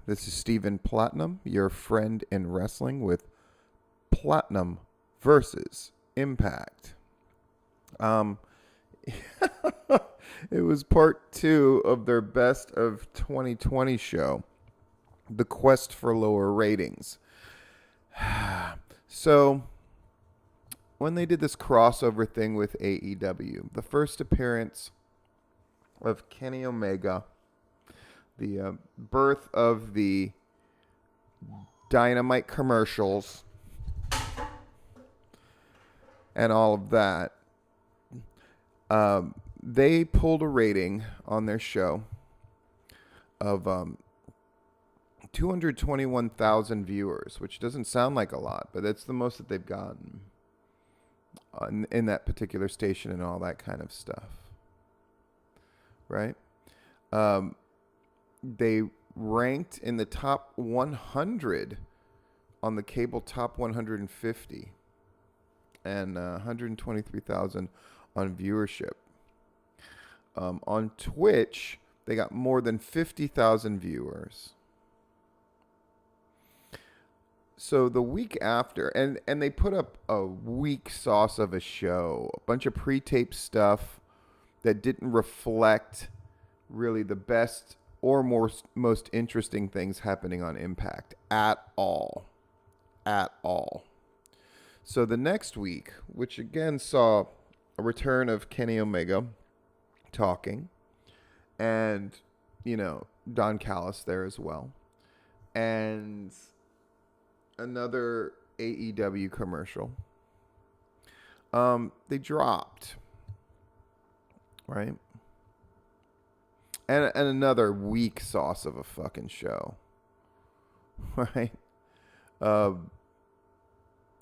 This is Stephen Platinum, your friend in wrestling with Platinum versus Impact. It was part 2 of their best of 2020 show, The Quest for Lower Ratings. So, when they did this crossover thing with AEW, the first appearance of Kenny Omega, the birth of the Dynamite commercials, and all of that, they pulled a rating on their show of 221,000 viewers, which doesn't sound like a lot, but it's the most that they've gotten in that particular station and all that kind of stuff. Right? They ranked in the top 100 on the cable top 150 and 123,000 on viewership. On Twitch, they got more than 50,000 viewers. So the week after, and they put up a weak sauce of a show, a bunch of pre-taped stuff that didn't reflect really the best or most interesting things happening on Impact at all. At all. So the next week, which again saw a return of Kenny Omega talking, and, Don Callis there as well, and another AEW commercial, they dropped, right? And another weak sauce of a fucking show, right?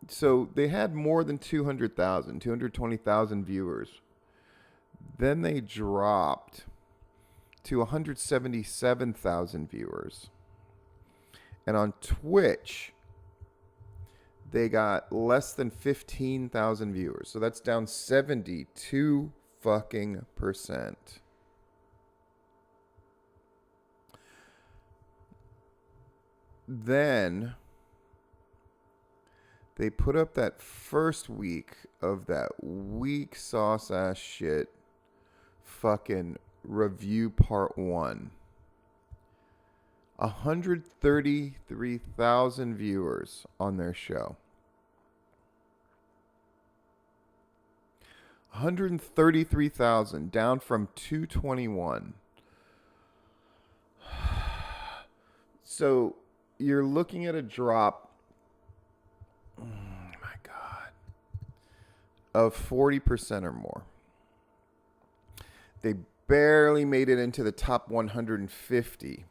So they had more than 220,000 viewers. Then they dropped to 177,000 viewers. And on Twitch, they got less than 15,000 viewers. So that's down 72 fucking percent. Then they put up that first week of that weak sauce ass shit fucking review part 1. 133,000 viewers on their show. 133,000, down from 221. So you're looking at a drop, oh my God, of 40% or more. They barely made it into the top 150.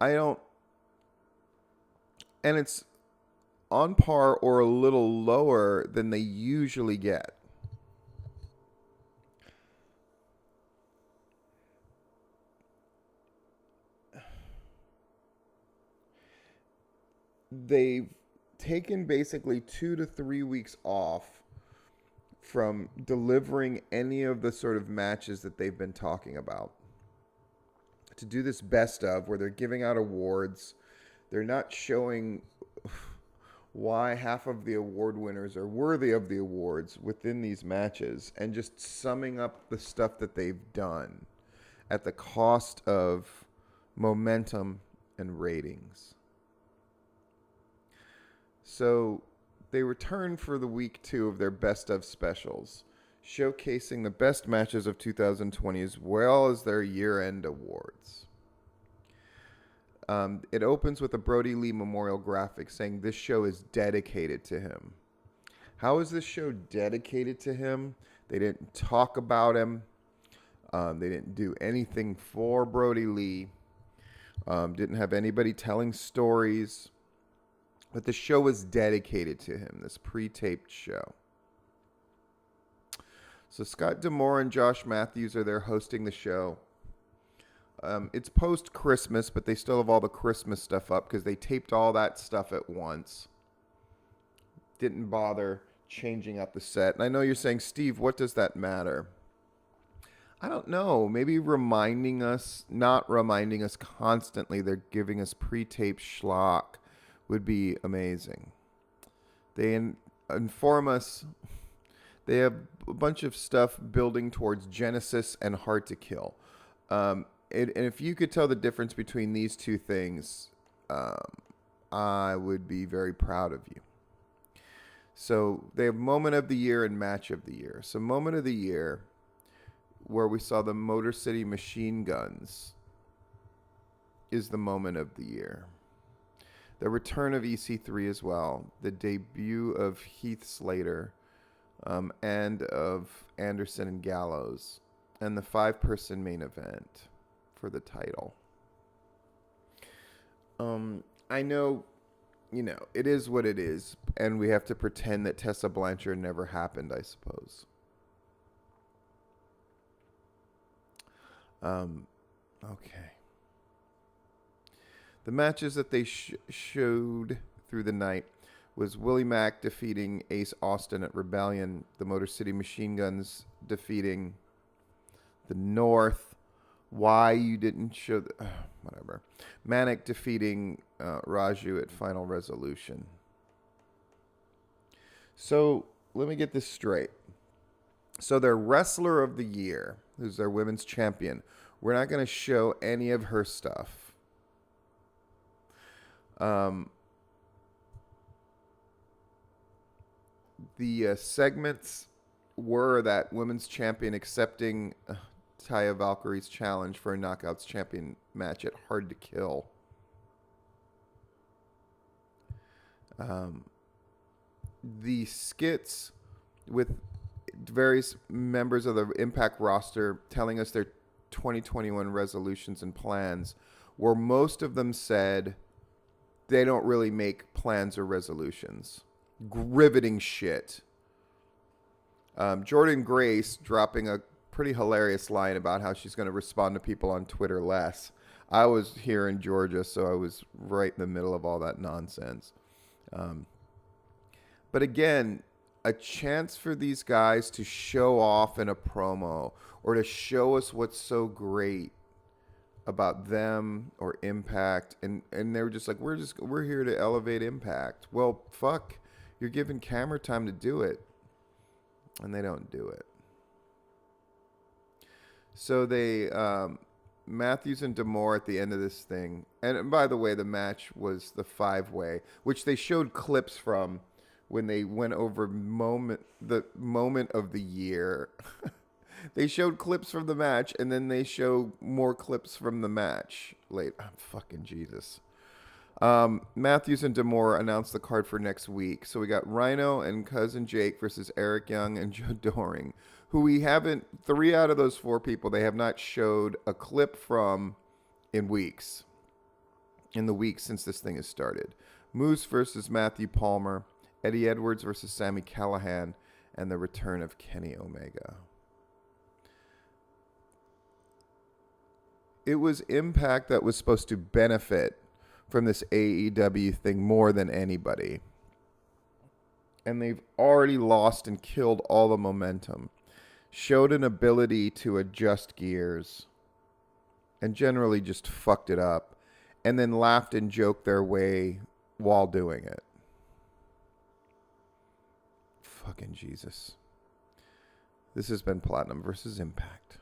And it's on par or a little lower than they usually get. They've taken basically 2 to 3 weeks off from delivering any of the sort of matches that they've been talking about, to do this best of where they're giving out awards. They're not showing why half of the award winners are worthy of the awards within these matches, and just summing up the stuff that they've done at the cost of momentum and ratings. So they return for the week 2 of their best of specials, showcasing the best matches of 2020 as well as their year-end awards. It opens with a Brody Lee memorial graphic saying this show is dedicated to him. How is this show dedicated to him? They didn't talk about him. They didn't do anything for Brody Lee. Didn't have anybody telling stories. But the show is dedicated to him, this pre-taped show. So Scott D'Amore and Josh Matthews are there hosting the show. It's post-Christmas, but they still have all the Christmas stuff up because they taped all that stuff at once. Didn't bother changing up the set. And I know you're saying, Steve, what does that matter? I don't know. Maybe reminding us, not reminding us constantly, they're giving us pre-taped schlock would be amazing. They inform us. They have a bunch of stuff building towards Genesis and Hard to Kill. And if you could tell the difference between these two things, I would be very proud of you. So they have moment of the year and match of the year. So moment of the year, where we saw the Motor City Machine Guns, is the moment of the year. The return of EC3 as well. The debut of Heath Slater, and of Anderson and Gallows. And the 5-person main event for the title. I know, it is what it is. And we have to pretend that Tessa Blanchard never happened, I suppose. Okay. The matches that they showed through the night was Willie Mack defeating Ace Austin at Rebellion, the Motor City Machine Guns defeating the North. Why you didn't show whatever. Manic defeating Raju at Final Resolution. So let me get this straight. So their Wrestler of the Year, who's their women's champion, we're not going to show any of her stuff. The segments were that women's champion accepting Taya Valkyrie's challenge for a Knockouts champion match at Hard to Kill. The skits with various members of the Impact roster telling us their 2021 resolutions and plans, where most of them said they don't really make plans or resolutions. Riveting shit. Jordan Grace dropping a pretty hilarious line about how she's going to respond to people on Twitter less. I was here in Georgia, so I was right in the middle of all that nonsense. But again, a chance for these guys to show off in a promo or to show us what's so great about them or Impact, and they were just like, we're here to elevate Impact. Well, fuck, you're given camera time to do it, and they don't do it. So they Matthews and D'Amore at the end of this thing, and by the way, the match was the 5-way, which they showed clips from when they went over the moment of the year. They showed clips from the match, and then they show more clips from the match late. Oh, fucking Jesus. Matthews and D'Amore announced the card for next week. So we got Rhino and Cousin Jake versus Eric Young and Joe Doring, who we haven't, 3 out of those 4 people, they have not showed a clip from in weeks. In the weeks since this thing has started. Moose versus Matthew Palmer, Eddie Edwards versus Sami Callihan, and the return of Kenny Omega. It was Impact that was supposed to benefit from this AEW thing more than anybody. And they've already lost and killed all the momentum. Showed an ability to adjust gears. And generally just fucked it up. And then laughed and joked their way while doing it. Fucking Jesus. This has been Platinum versus Impact.